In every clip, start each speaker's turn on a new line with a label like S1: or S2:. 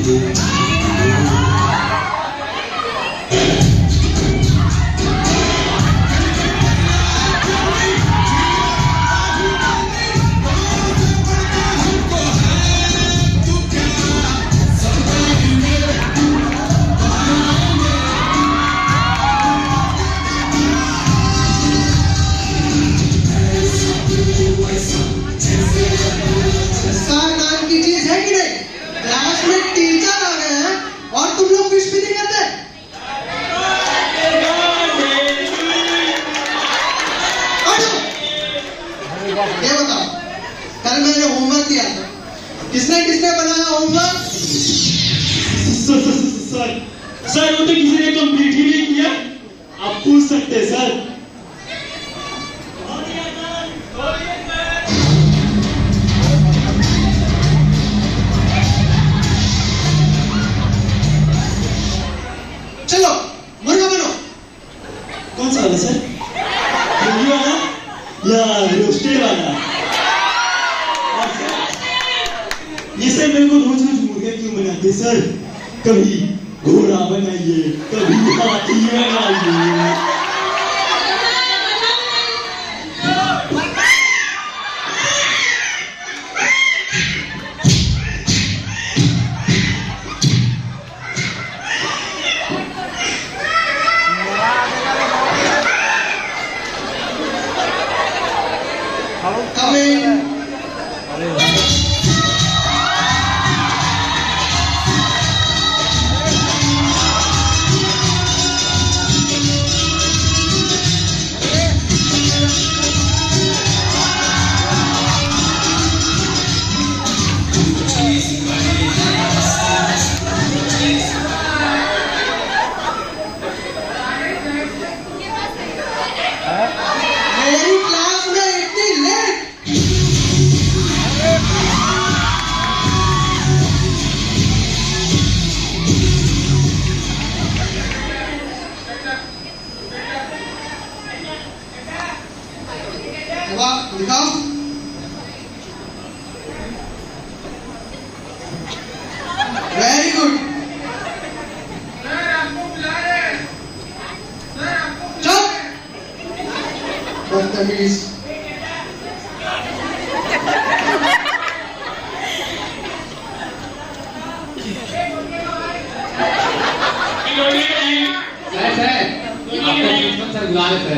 S1: ये बताओ, कल मैंने होमवर्क दिया था, किसने किसने बनाया होमवर्क?
S2: सर वो तो किसी ने कंप्लीट ही नहीं किया। आप पूछ सकते हैं सर।
S1: चलो मुर्गा बनो।
S2: कौन सा वाला सर? मुर्गी वाला या रोस्टेड वाला? ये सर मेरे को रोज रोज मुर्गा क्यों बनाते सर? कभी घोड़ा बनाइए, कभी हाथी बनाइए।
S1: मेरी क्लास में इतनी लेट। दिखाओ। Very good. चुप। बदतमीज।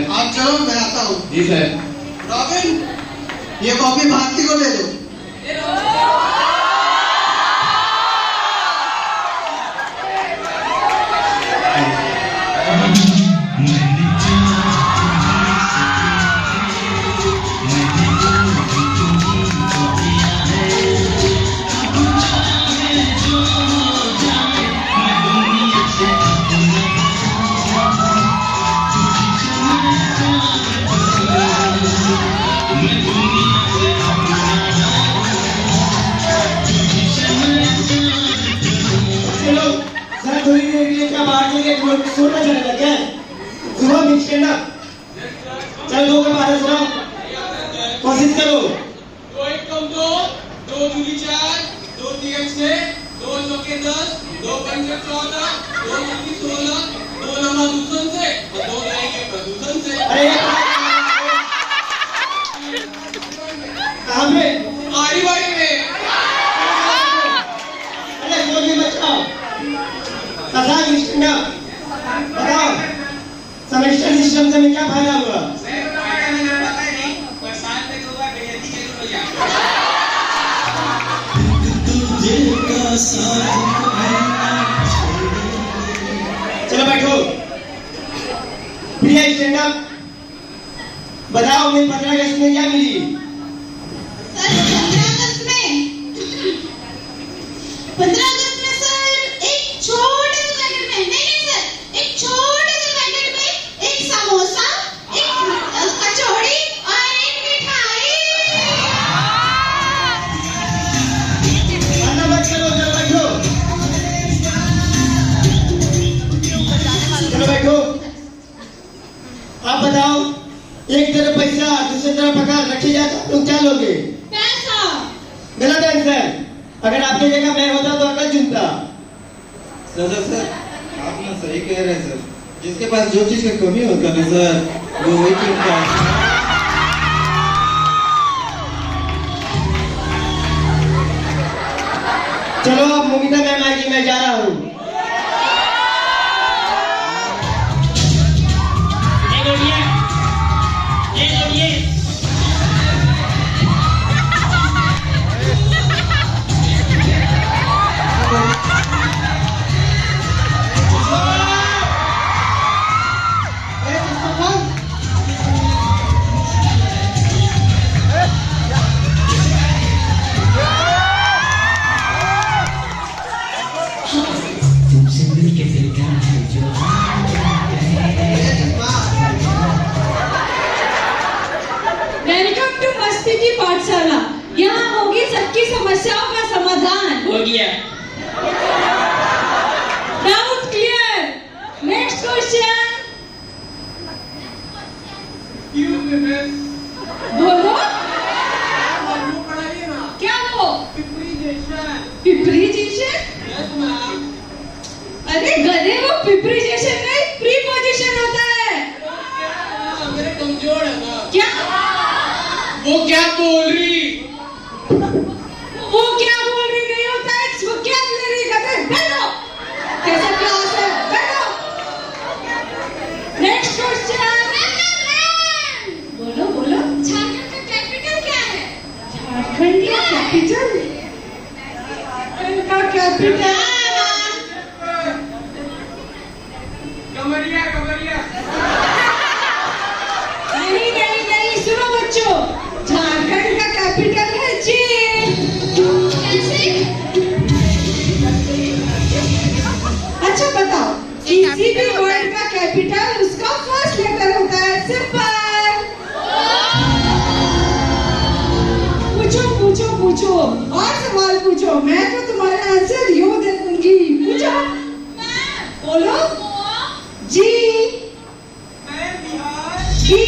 S1: आप चलो, मैं आता हूँ।
S3: जी सर।
S1: रॉबिन, ये कॉपी भारती को दे दो।
S4: सोना चलेगा क्या? सुबह मिक्स करना। चल 2 के 12 सुनाओ। कोशिश करो।
S5: 2 1 कम 2, 2 दूनी 4, 2 3 6, 2 चौके 10, 2 पंचे 14, 2 दूनी 16, 2 नवा दूषण से और 2 जाएंगे प्रदूषण से।
S4: अरे कहाँ पे?
S5: आड़ी बाड़ी में।
S4: अरे कोई भी बचाओ। कसा मिक्स करना। बताओ सेमेस्टर सिस्टम से में क्या फायदा हुआ?
S5: पर साल में 2 बार बेइज्जती जरूर हो जाती
S4: है। चलो बैठो। प्रिया स्टैंड अप। बताओ मैं 15 अगस्त में क्या मिली?
S6: सर 15 अगस्त में 15 अगस्त में सर एक छोटे से पैकेट में नहीं सर एक छोटे से पैकेट में एक समोसा, एक कचौड़ी और एक मिठाई।
S4: खाना मत करो, चलो बैठो। चलो बैठो। आप बताओ, एक तरफ पैसा दूसरी तरफ पगार रखी जाए तो आप लोग क्या लोगे?
S6: पैसा।
S4: गलत आंसर। अगर आपकी जगह मैं होता तो अकल चुनता।
S1: सर आप ना सही कह रहे हैं सर। जिसके पास जो चीज का कमी होता है सर, वो वही चुनता है।
S4: चलो अब मोमिता मैम आएगी, मैं जा रहा हूँ।
S6: वेलकम टू मस्ती की पाठशाला। यहाँ होगी सबकी समस्याओं का समाधान।
S5: हो गया।
S6: Doubt clear. Next question.
S5: क्यों मिस?
S6: बोलो
S5: वो पढ़ाइए ना।
S6: क्या वो?
S5: प्रिपरेशन।
S6: प्रिपरेशन?
S5: Yes ma'am.
S6: अरे गधे, वो प्रिपरेशन नहीं, प्रीपोजिशन होता है।
S5: मेरे कमजोर है ना।
S6: क्या?
S5: वो क्या बोल रही?
S6: वो क्या बोल रही नहीं होता है, वो क्या बोल रही गधे। बैठो। कैसा क्लास है? बैठो। Next question. बोलो बोलो। झारखंड का कैपिटल क्या है? झारखंड का कैपिटल? झारखंड का कैपिटल
S5: कमरिया कमरिया।
S6: नहीं नहीं नहीं, सुनो बच्चों, झारखंड का कैपिटल है चीन। कैसे? अच्छा बताओ, किसी भी वर्ड का कैपिटल उसका फर्स्ट लेटर होता है। सिंपल। पूछो पूछो पूछो, और सवाल पूछो, मैं तो तुम्हारा आंसर यूं दे दूंगी। पूछो। बोलो। जी।
S5: मैं बिहार।
S6: बी।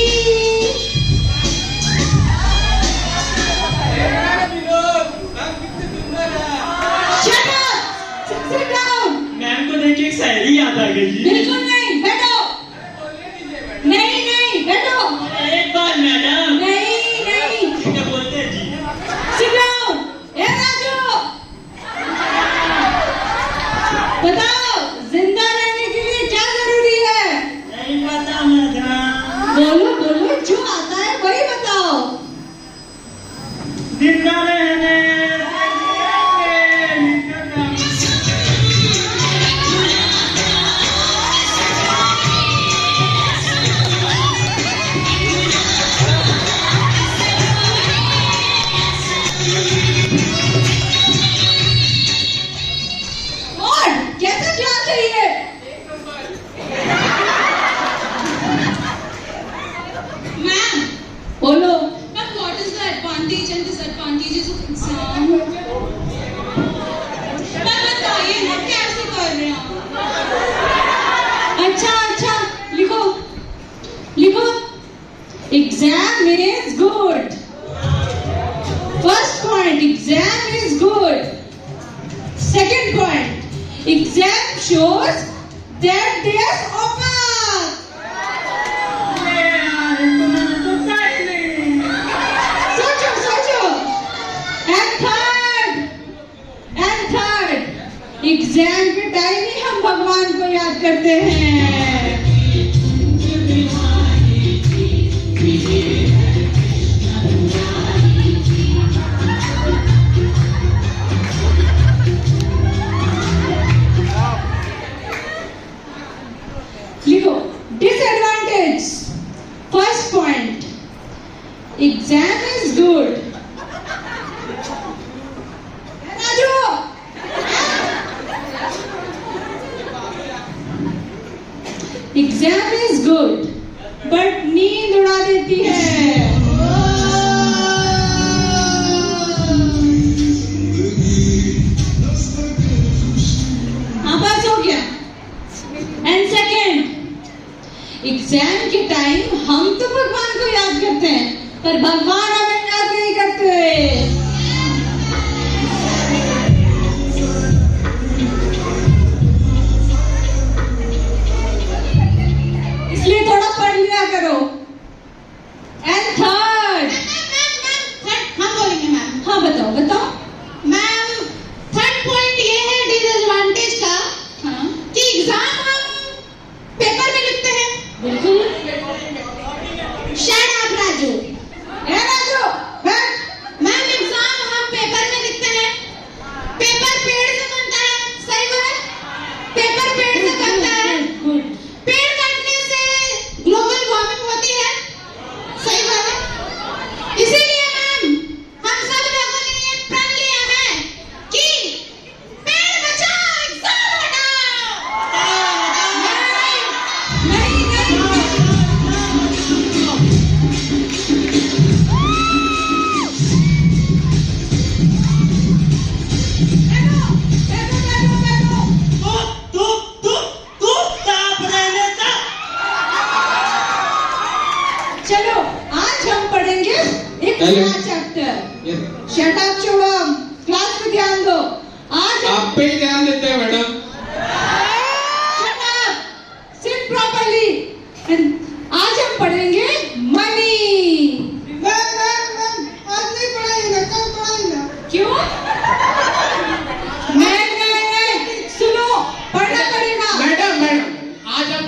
S5: विनोद, हम कितने सुंदर हैं।
S6: Shut up! Sit down!
S2: Ma'am को देख के एक शायरी याद आ गई जी।
S6: बिल्कुल नहीं, बैठो।
S5: बोलने दीजिए मैडम।
S6: नहीं नहीं, बैठो।
S2: एक बार मैडम।
S6: नहीं नहीं,
S2: क्या बोलते हैं जी?
S6: sit down! ए राजू, बताओ जिंदा रहने के लिए क्या जरूरी है?
S2: नहीं पता मैडम।
S6: बोलो बोलो, जो आता है वही बताओ।
S2: जिंदा रहने
S6: और कैसा क्लास है ये?
S3: Ma'am,
S6: बोलो।
S3: but what is the advantage and disadvantages of exam? Ma'am बताइए ना, कैसे कर रहे हैं आप?
S6: अच्छा अच्छा, लिखो लिखो। Exam is good. First point, exam is good. Second point, exam shows that there's open. सोचो सोचो। And third, एग्जाम के टाइम ही हम भगवान को याद करते हैं। लिखो disadvantage. First point, exam is good. Raju, exam is good but नींद उड़ा देती है। हाँ, बस हो गया। एंड सेकेंड, एग्जाम के टाइम हम तो भगवान को याद करते हैं, पर भगवान हमें याद नहीं करते।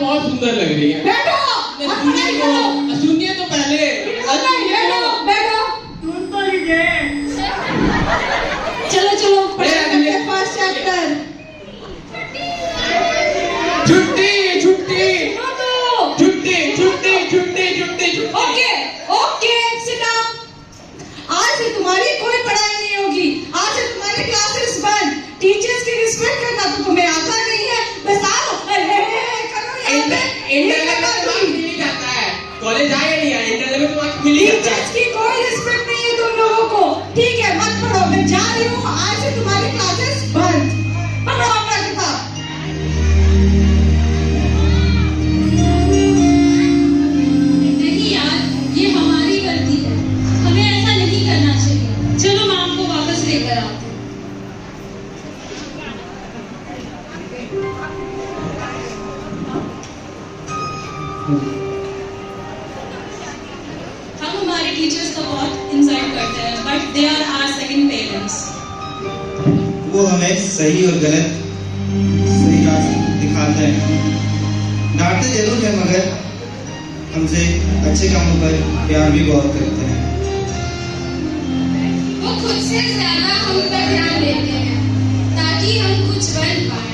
S5: बहुत सुंदर लग रही है।
S6: बैठो और पढ़ाई करो।
S5: सुनिए तो पहले।
S6: बैठो बैठो। चलो चलो पढ़ाई करते हैं फर्स्ट चैप्टर।
S5: छुट्टी छुट्टी
S6: नोटो।
S5: छुट्टी छुट्टी छुट्टी छुट्टी छुट्टी।
S6: Okay okay sit down. आज से तुम्हारी कोई पढ़ाई नहीं होगी। आज से तुम्हारी क्लासेस बंद। टीचर्स की रिस्पेक्ट करना तो तुम्हें आता नहीं है। बस आओ करो यहाँ पे।
S5: इंटरनेट में तो मार्क्स मिल ही जाता है। कॉलेज आए नहीं आए, इंटरनेट में तो मार्क्स मिल ही जाता है।
S6: टीचर्स की कोई रिस्पेक्ट नहीं है तुम लोगों को। ठीक है मत पढ़ो, मैं जा रही हूँ। आज से तुम्हारी क्लासेस बंद। पढ़ो अपना किताब।
S3: नहीं यार, ये हमारी गलती है। हमें ऐसा नहीं करना चाहिए। चलो मैम को वापस लेकर आओ। हम हमारे टीचर्स का बहुत इंसल्ट करते हैं, but they are our second parents.
S1: वो हमें सही और गलत सही रास्ता दिखाते हैं। डांटते जरूर है मगर हमसे अच्छे कामों पर प्यार भी बहुत करते हैं।
S3: वो खुद से ज्यादा हम पर ध्यान देते हैं ताकि हम कुछ बन पाए।